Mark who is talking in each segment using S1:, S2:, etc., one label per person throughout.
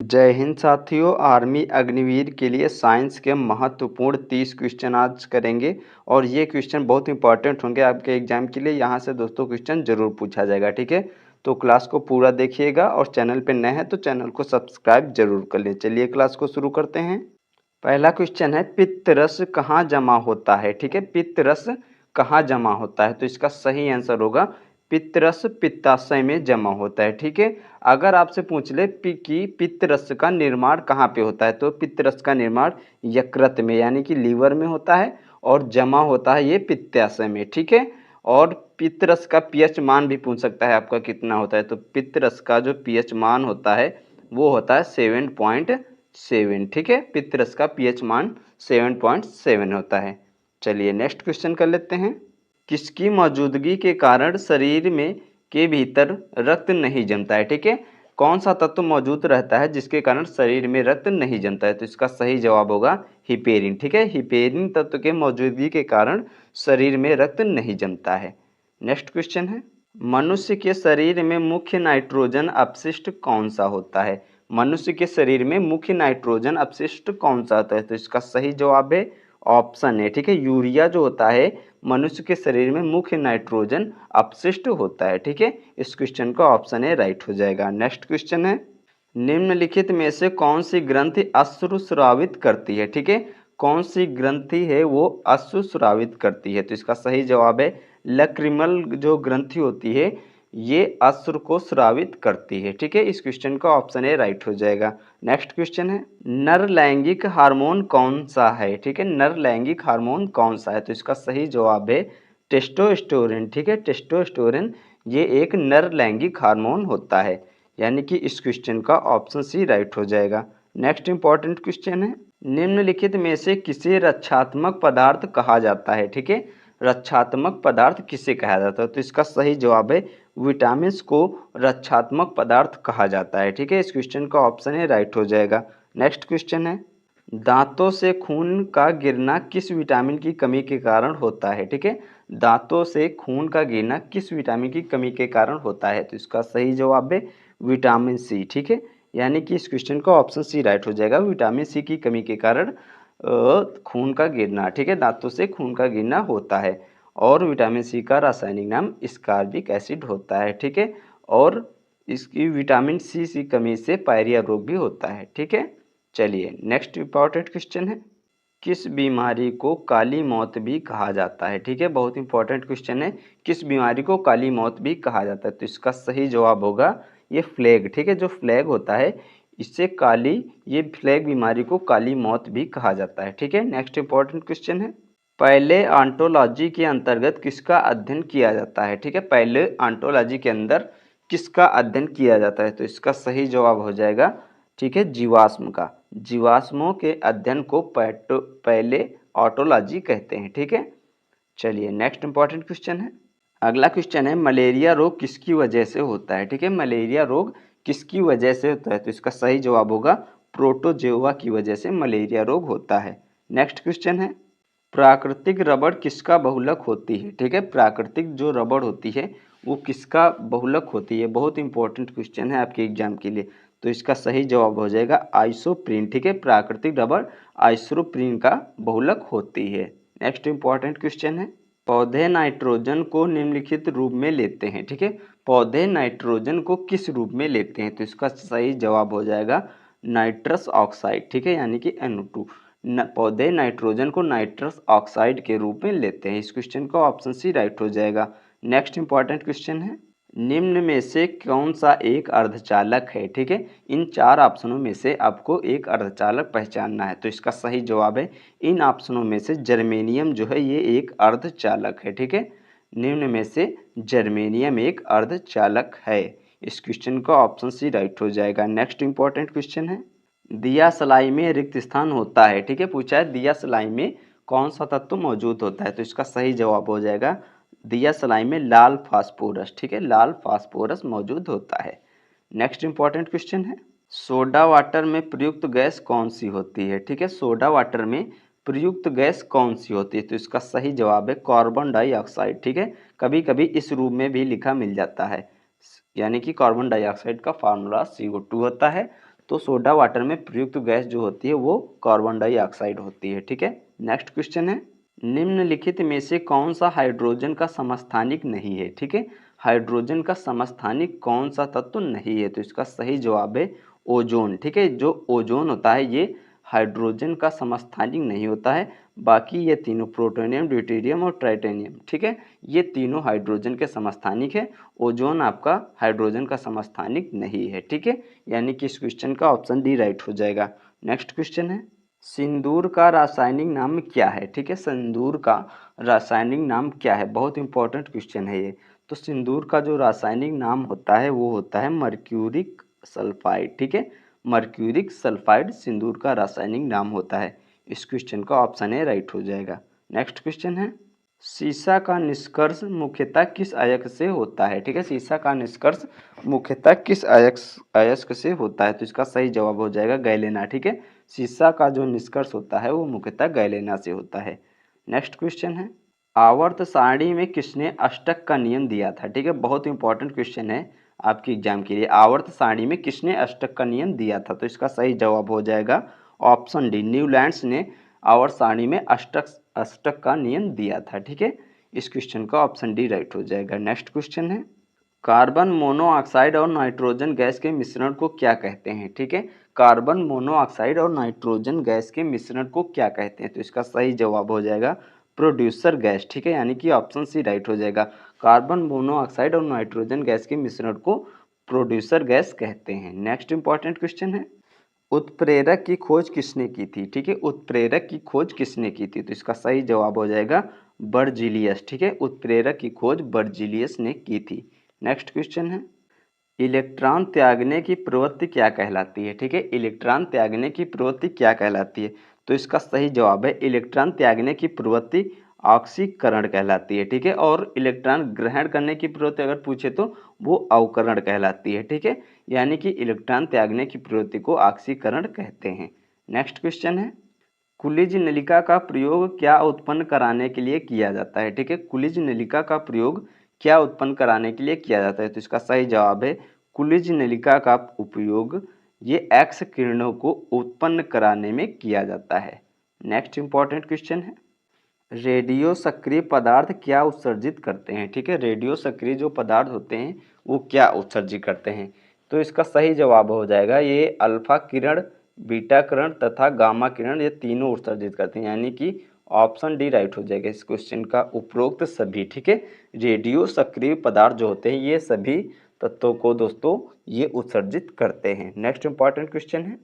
S1: जय हिंद साथियों। आर्मी अग्निवीर के लिए साइंस के महत्वपूर्ण 30 क्वेश्चन आज करेंगे और ये क्वेश्चन बहुत इंपॉर्टेंट होंगे आपके एग्जाम के लिए। यहाँ से दोस्तों क्वेश्चन जरूर पूछा जाएगा, ठीक है। तो क्लास को पूरा देखिएगा और चैनल पे नए हैं तो चैनल को सब्सक्राइब जरूर कर लें। चलिए क्लास को शुरू करते हैं। पहला क्वेश्चन है, पित्त रस कहाँ जमा होता है, ठीक है। पित्त रस कहाँ जमा होता है, तो इसका सही आंसर होगा पित्त रस पित्ताशय में जमा होता है, ठीक है। अगर आपसे पूछ ले कि पित्त रस का निर्माण कहाँ पे होता है, तो पित्त रस का निर्माण यकृत में यानी कि लीवर में होता है और जमा होता है ये पित्ताशय में, ठीक है। और पित्त रस का पीएच मान भी पूछ सकता है आपका कितना होता है, तो पित्त रस का जो पीएच मान होता है वो होता है 7.7, ठीक है। पित्त रस का पीएच मान 7.7 होता है। चलिए नेक्स्ट क्वेश्चन कर लेते हैं। किसकी मौजूदगी के कारण शरीर में के भीतर रक्त नहीं जमता है, ठीक है। कौन सा तत्व मौजूद रहता है जिसके कारण शरीर में रक्त नहीं जमता है, तो इसका सही जवाब होगा हिपेरिन, ठीक है। हिपेरिन तत्व के मौजूदगी के कारण शरीर में रक्त नहीं जमता है। नेक्स्ट क्वेश्चन है, मनुष्य के शरीर में मुख्य नाइट्रोजन अपशिष्ट कौन सा होता है। मनुष्य के शरीर में मुख्य नाइट्रोजन अपशिष्ट कौन सा होता है, तो इसका सही जवाब है ऑप्शन है, ठीक है। यूरिया जो होता है मनुष्य के शरीर में मुख्य नाइट्रोजन अपशिष्ट होता है, ठीक है। इस क्वेश्चन का ऑप्शन है राइट हो जाएगा। नेक्स्ट क्वेश्चन है, निम्नलिखित में से कौन सी ग्रंथि अश्रु स्रावित करती है, ठीक है। कौन सी ग्रंथि है वो अश्रु स्रावित करती है, तो इसका सही जवाब है लक्रिमल जो ग्रंथि होती है ये अश्रु को स्रावित करती है, ठीक है। इस क्वेश्चन का ऑप्शन ए राइट हो जाएगा। नेक्स्ट क्वेश्चन है, नर लैंगिक हार्मोन कौन सा है, ठीक है। नर लैंगिक हार्मोन कौन सा है, तो इसका सही जवाब है टेस्टोस्टेरोन, ठीक है। टेस्टोस्टेरोन ये एक नर लैंगिक हार्मोन होता है, यानी कि इस क्वेश्चन का ऑप्शन सी राइट हो जाएगा। नेक्स्ट इंपॉर्टेंट क्वेश्चन है, निम्नलिखित में से किसे रक्षात्मक पदार्थ कहा जाता है, ठीक है। रक्षात्मक पदार्थ किसे कहा जाता है, तो इसका सही जवाब है विटामिन को रक्षात्मक पदार्थ कहा जाता है, ठीक है। इस क्वेश्चन का ऑप्शन है राइट हो जाएगा। नेक्स्ट क्वेश्चन है, दांतों से खून का गिरना किस विटामिन की कमी के कारण होता है, ठीक है। दांतों से खून का गिरना किस विटामिन की कमी के कारण होता है, तो इसका सही जवाब है विटामिन सी, ठीक है। यानी कि इस क्वेश्चन का ऑप्शन सी राइट हो जाएगा, विटामिन सी की कमी के कारण खून का गिरना, ठीक है। दांतों से खून का गिरना होता है और विटामिन सी का रासायनिक नाम स्कारबिक एसिड होता है, ठीक है। और इसकी विटामिन सी की कमी से पायरिया रोग भी होता है, ठीक है। चलिए नेक्स्ट इंपॉर्टेंट क्वेश्चन है, किस बीमारी को काली मौत भी कहा जाता है, ठीक है। बहुत इंपॉर्टेंट क्वेश्चन है, किस बीमारी को काली मौत भी कहा जाता है, तो इसका सही जवाब होगा ये फ्लैग, ठीक है। जो फ्लैग होता है इससे ये फ्लैग बीमारी को काली मौत भी कहा जाता है, ठीक है। नेक्स्ट इंपॉर्टेंट क्वेश्चन है, पहले ऑन्टोलॉजी के अंतर्गत किसका अध्ययन किया जाता है, ठीक है। पहले ऑन्टोलॉजी के अंदर किसका अध्ययन किया जाता है, तो इसका सही जवाब हो जाएगा, ठीक है, जीवाश्म का। जीवाश्मों के अध्ययन को पहले ऑटोलॉजी कहते हैं, ठीक है। चलिए नेक्स्ट इंपॉर्टेंट क्वेश्चन है, अगला क्वेश्चन है, मलेरिया रोग किसकी वजह से होता है, ठीक है। मलेरिया रोग किसकी वजह से होता है, तो इसका सही जवाब होगा प्रोटोजोआ की वजह से मलेरिया रोग होता है। नेक्स्ट क्वेश्चन है, प्राकृतिक रबड़ किसका बहुलक होती है, ठीक है। प्राकृतिक जो रबड़ होती है वो किसका बहुलक होती है, बहुत इंपॉर्टेंट क्वेश्चन है आपके एग्जाम के लिए, तो इसका सही जवाब हो जाएगा आइसोप्रीन, ठीक है। प्राकृतिक रबड़ आइसोप्रीन का बहुलक होती है। नेक्स्ट इंपॉर्टेंट क्वेश्चन है, पौधे नाइट्रोजन को निम्नलिखित रूप में लेते हैं, ठीक है। पौधे नाइट्रोजन को किस रूप में लेते हैं, तो इसका सही जवाब हो जाएगा नाइट्रस ऑक्साइड, ठीक है, यानी कि NO2। पौधे नाइट्रोजन को नाइट्रस ऑक्साइड के रूप में लेते हैं। इस क्वेश्चन का ऑप्शन सी राइट हो जाएगा। नेक्स्ट इंपॉर्टेंट क्वेश्चन है, निम्न में से कौन सा एक अर्धचालक है, ठीक है। इन चार ऑप्शनों में से आपको एक अर्धचालक पहचानना है, तो इसका सही जवाब है इन ऑप्शनों में से जर्मेनियम जो है ये एक अर्धचालक है, ठीक है। निम्न में से जर्मेनियम एक अर्धचालक है। इस क्वेश्चन का ऑप्शन सी राइट हो जाएगा। नेक्स्ट इंपॉर्टेंट क्वेश्चन है, दिया सलाई में रिक्त स्थान होता है, ठीक है। पूछा है दिया सलाई में कौन सा तत्व मौजूद होता है, तो इसका सही जवाब हो जाएगा दिया सलाई में लाल फास्फोरस, ठीक है, लाल फास्फोरस मौजूद होता है। नेक्स्ट इंपॉर्टेंट क्वेश्चन है, सोडा वाटर में प्रयुक्त गैस कौन सी होती है, ठीक है। सोडा वाटर में प्रयुक्त गैस कौन सी होती है, तो इसका सही जवाब है कार्बन डाइऑक्साइड, ठीक है। कभी कभी इस रूप में भी लिखा मिल जाता है, यानी कि कार्बन डाइऑक्साइड का फार्मूला CO2 होता है, तो सोडा वाटर में प्रयुक्त गैस जो होती है वो कार्बन डाइऑक्साइड होती है। ठीक है, नेक्स्ट क्वेश्चन है, निम्नलिखित में से कौन सा हाइड्रोजन का समस्थानिक नहीं है। ठीक है, हाइड्रोजन का समस्थानिक कौन सा तत्व नहीं है, तो इसका सही जवाब है ओजोन। ठीक है, जो ओजोन होता है ये हाइड्रोजन का समस्थानिक नहीं होता है। बाकी ये तीनों प्लूटोनियम, ड्यूटेरियम और ट्राइटेनियम, ठीक है, ये तीनों हाइड्रोजन के समस्थानिक है। ओजोन आपका हाइड्रोजन का समस्थानिक नहीं है। ठीक है, यानी कि इस क्वेश्चन का ऑप्शन डी राइट हो जाएगा। नेक्स्ट क्वेश्चन है, सिंदूर का रासायनिक नाम क्या है। ठीक है, सिंदूर का रासायनिक नाम क्या है, बहुत इंपॉर्टेंट क्वेश्चन है ये। तो सिंदूर का जो रासायनिक नाम होता है वो होता है मर्क्यूरिक सल्फाइड। ठीक है, मर्क्यूरिक सल्फाइड सिंदूर का रासायनिक नाम होता है। इस क्वेश्चन का ऑप्शन ए राइट हो जाएगा। नेक्स्ट क्वेश्चन है, सीसा का निष्कर्ष मुख्यतः किस अयस्क से होता है। ठीक है, सीसा का निष्कर्ष मुख्यतः किस अयस्क से होता है, तो इसका सही जवाब हो जाएगा गैलेना। ठीक है, सीसा का जो निष्कर्ष होता है वो मुख्यतः गैलेना से होता है। नेक्स्ट क्वेश्चन है, आवर्त सारणी में किसने अष्टक का नियम दिया था। ठीक है, बहुत इंपॉर्टेंट क्वेश्चन है आपके एग्जाम के लिए। आवर्त सारणी में किसने अष्टक का नियम दिया था, तो इसका सही जवाब हो जाएगा ऑप्शन डी, न्यूलैंड्स ने आवर्त सारणी में अष्टक का नियम दिया था। ठीक है, इस क्वेश्चन का ऑप्शन डी राइट हो जाएगा। नेक्स्ट क्वेश्चन है, कार्बन मोनोऑक्साइड और नाइट्रोजन गैस के मिश्रण को क्या कहते हैं। ठीक है, कार्बन मोनोऑक्साइड और नाइट्रोजन गैस के मिश्रण को क्या कहते हैं, तो इसका सही जवाब हो जाएगा प्रोड्यूसर गैस। ठीक है, यानी कि ऑप्शन सी राइट हो जाएगा। कार्बन मोनोऑक्साइड और नाइट्रोजन गैस के मिश्रण को प्रोड्यूसर गैस कहते हैं। नेक्स्ट इंपॉर्टेंट क्वेश्चन है, उत्प्रेरक की खोज किसने की थी। ठीक है, उत्प्रेरक की खोज किसने की थी, तो इसका सही जवाब हो जाएगा बर्जीलियस। ठीक है, उत्प्रेरक की खोज बर्जीलियस ने की थी। नेक्स्ट क्वेश्चन है, इलेक्ट्रॉन त्यागने की प्रवृत्ति क्या कहलाती है। ठीक है, इलेक्ट्रॉन त्यागने की प्रवृत्ति क्या कहलाती है, तो इसका सही जवाब है इलेक्ट्रॉन त्यागने की प्रवृत्ति ऑक्सीकरण कहलाती है। ठीक है, और इलेक्ट्रॉन ग्रहण करने की प्रवृत्ति अगर पूछे तो वो अवकरण कहलाती है। ठीक है, यानी कि इलेक्ट्रॉन त्यागने की प्रवृत्ति को ऑक्सीकरण कहते हैं। नेक्स्ट क्वेश्चन है, कुलिज नलिका का प्रयोग क्या उत्पन्न कराने के लिए किया जाता है। ठीक है, कुलिज नलिका का प्रयोग क्या उत्पन्न कराने के लिए किया जाता है, तो इसका सही जवाब है कुलिज नलिका का उपयोग ये एक्स किरणों को उत्पन्न कराने में किया जाता है। नेक्स्ट इंपॉर्टेंट क्वेश्चन है, रेडियो सक्रिय पदार्थ क्या उत्सर्जित करते हैं। ठीक है, रेडियो सक्रिय जो पदार्थ होते हैं वो क्या उत्सर्जित करते हैं, तो इसका सही जवाब हो जाएगा ये अल्फा किरण, बीटा किरण तथा गामा किरण, ये तीनों उत्सर्जित करते हैं, यानी कि ऑप्शन डी राइट हो जाएगा इस क्वेश्चन का, उपरोक्त सभी। ठीक है, रेडियो सक्रिय पदार्थ जो होते हैं ये सभी तत्वों को दोस्तों ये उत्सर्जित करते हैं। नेक्स्ट इंपॉर्टेंट क्वेश्चन है,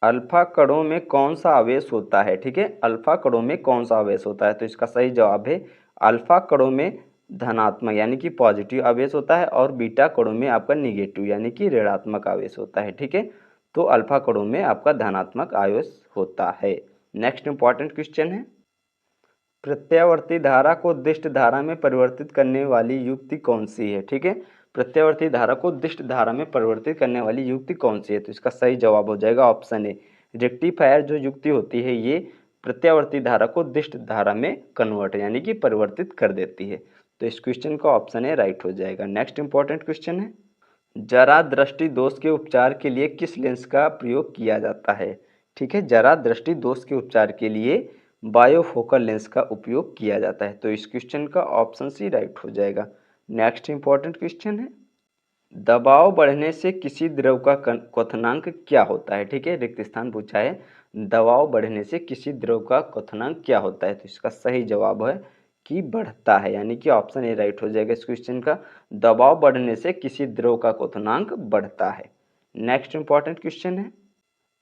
S1: अल्फा कणों में कौन सा आवेश होता है। ठीक है, अल्फा कणों में कौन सा आवेश होता है, तो इसका सही जवाब है अल्फा कणों में धनात्मक यानी कि पॉजिटिव आवेश होता है, और बीटा कणों में आपका निगेटिव यानी कि ऋणात्मक आवेश होता है। ठीक है, तो अल्फा कणों में आपका धनात्मक आवेश होता है। नेक्स्ट इंपॉर्टेंट क्वेश्चन है, प्रत्यावर्ती धारा को दिष्ट धारा में परिवर्तित करने वाली युक्ति कौन सी है। ठीक है, प्रत्यावर्ती धारा को दिष्ट धारा में परिवर्तित करने वाली युक्ति कौन सी है, तो इसका सही जवाब हो जाएगा ऑप्शन ए, रेक्टिफायर जो युक्ति होती है ये प्रत्यावर्ती धारा को दिष्ट धारा में कन्वर्ट यानी कि परिवर्तित कर देती है। तो इस क्वेश्चन का ऑप्शन ए राइट हो जाएगा। नेक्स्ट इंपॉर्टेंट क्वेश्चन है, जरा दृष्टि दोष के उपचार के लिए किस लेंस का प्रयोग किया जाता है। ठीक है, जरा दृष्टि दोष के उपचार के लिए बायोफोकल लेंस का उपयोग किया जाता है, तो इस क्वेश्चन का ऑप्शन सी राइट हो जाएगा। नेक्स्ट इंपॉर्टेंट क्वेश्चन है, दबाव बढ़ने से किसी द्रव का क्वथनांक क्या होता है। ठीक है, रिक्त स्थान पूछा है, दबाव बढ़ने से किसी द्रव का क्वथनांक क्या होता है, तो इसका सही जवाब है कि बढ़ता है, यानी कि ऑप्शन ए राइट हो जाएगा इस क्वेश्चन का, दबाव बढ़ने से किसी द्रव का क्वथनांक बढ़ता है। नेक्स्ट इंपॉर्टेंट क्वेश्चन है,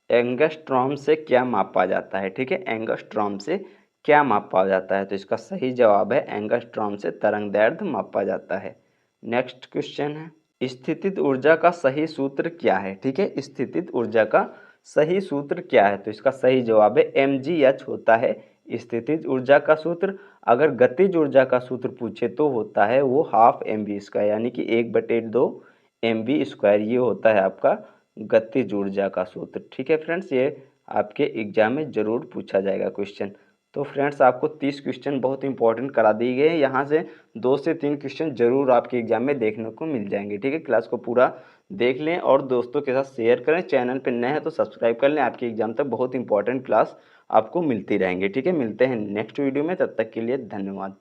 S1: एंगस्ट्रॉम से क्या मापा जाता है। ठीक है, एंगस्ट्रॉम से क्या मापा जाता है, तो इसका सही जवाब है एंगस्ट्रॉम से तरंगदैर्ध्य मापा जाता है। नेक्स्ट क्वेश्चन है, स्थितिज ऊर्जा का सही सूत्र क्या है। ठीक है, स्थितिज ऊर्जा का सही सूत्र क्या है, तो इसका सही जवाब है mgh होता है स्थितिज ऊर्जा का सूत्र। अगर गतिज ऊर्जा का सूत्र पूछे तो होता है वो हाफ mv², यानी कि 1/2 mv², ये होता है आपका गतिज ऊर्जा का सूत्र। ठीक है फ्रेंड्स, ये आपके एग्जाम में जरूर पूछा जाएगा क्वेश्चन। तो फ्रेंड्स आपको 30 क्वेश्चन बहुत इंपॉर्टेंट करा दिए गए हैं। यहाँ से 2 से 3 क्वेश्चन ज़रूर आपके एग्जाम में देखने को मिल जाएंगे। ठीक है, क्लास को पूरा देख लें और दोस्तों के साथ शेयर करें। चैनल पर नए हैं तो सब्सक्राइब कर लें। आपके एग्जाम तक बहुत इंपॉर्टेंट क्लास आपको मिलती रहेंगे। ठीक है, मिलते हैं नेक्स्ट वीडियो में, तब तक के लिए धन्यवाद।